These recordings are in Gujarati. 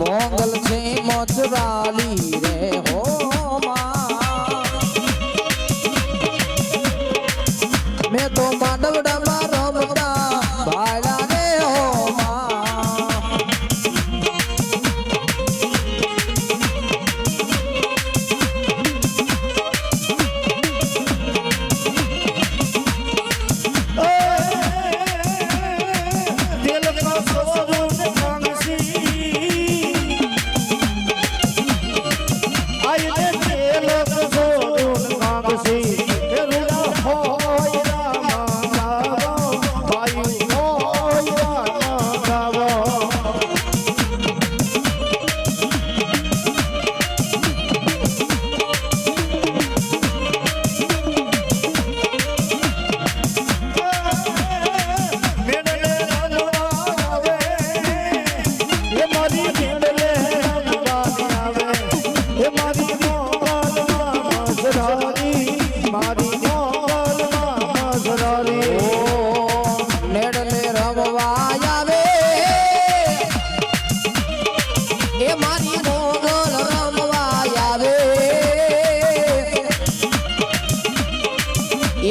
મોગલ છે મચરાલી રે હો માં મેં તો માંડવડામાં રમતા ભાયલા રે હો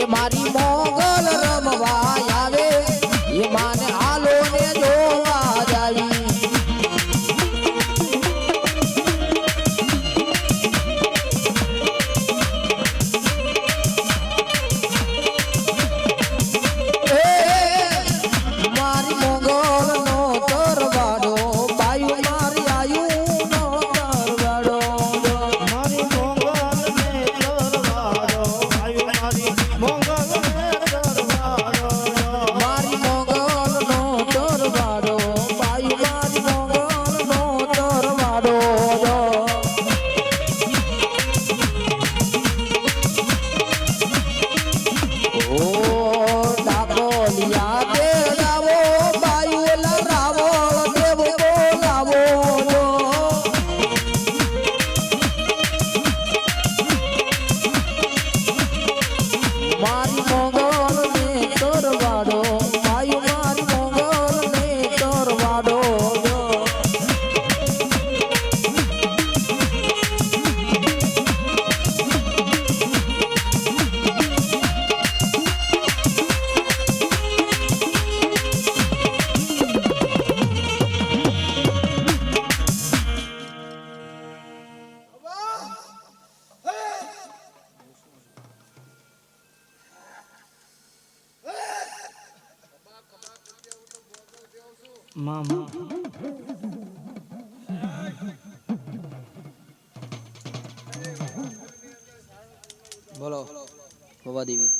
મારી મોગલ રમવા આવે એ માને આલો ને જોવા જાવી મારી મોગલ નો તરવાડો બાયુ મારી આયુ નો તરવાડો મારી મોગલ ને તરવાડો બાયુ મારી મામા બોલો બાબા દેવી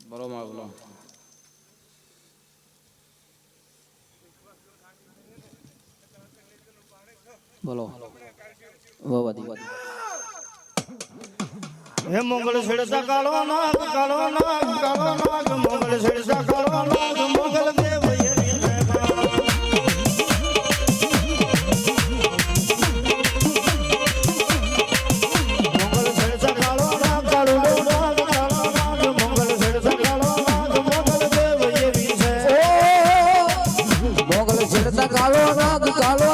બોલો માં બોલો બોલો બાબા દેવી હે મોગલ છેડતા કાળો નાગ મોગલ છેડતા કાળો નાગ મોગલ દેવ એવી મોગલ છેડતા કાળો નાગ મોગલ છેડતા કાળો નાગ મોગલ દેવ એવી છે મોગલ છેડતા કાળો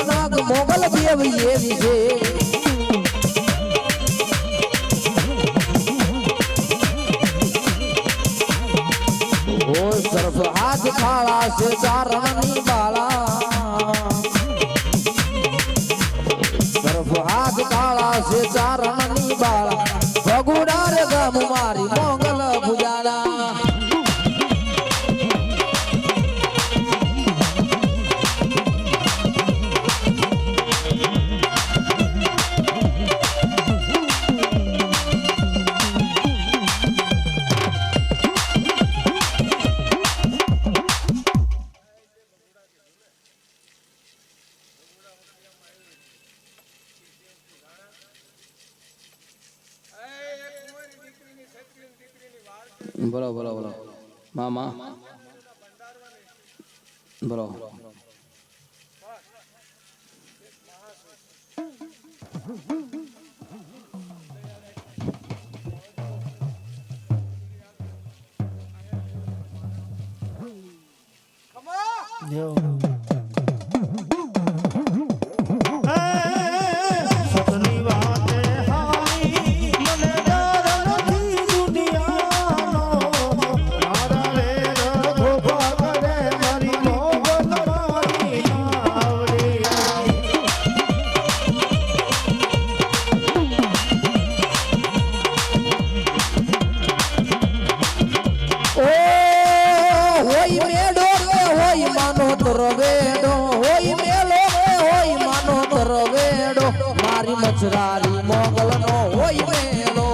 નાગ મોગલ દેવ એવી છે સરફ હાથ કાળા છે ચારણની બાળા સરફ હાથ કાળા છે ચારણની બાળા ભગુડા રે ગામ મારી મોગલ પૂજાના બોલો બોલો બોલો મામા બોલો Yo. મારી મચરારી મોગલ નો હોય મેળો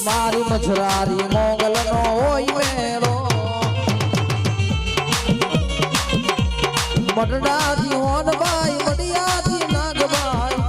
મારી મચરારી મોગલ નો હોય મેળો મડડાથી હોનભાઈ મડિયાથી નાગભાઈ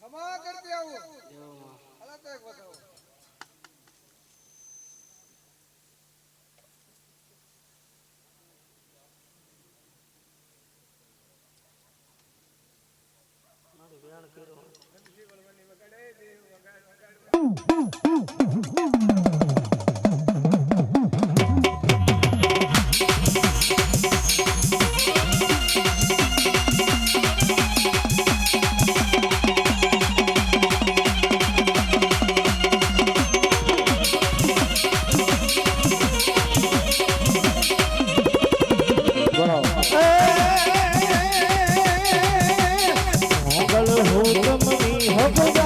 ખમા કરતી આવું અલા તો એક બતાવો મારી બેણ કર્યો જીવનની વગાડે દેવ મોગલ હુકમની હકદાર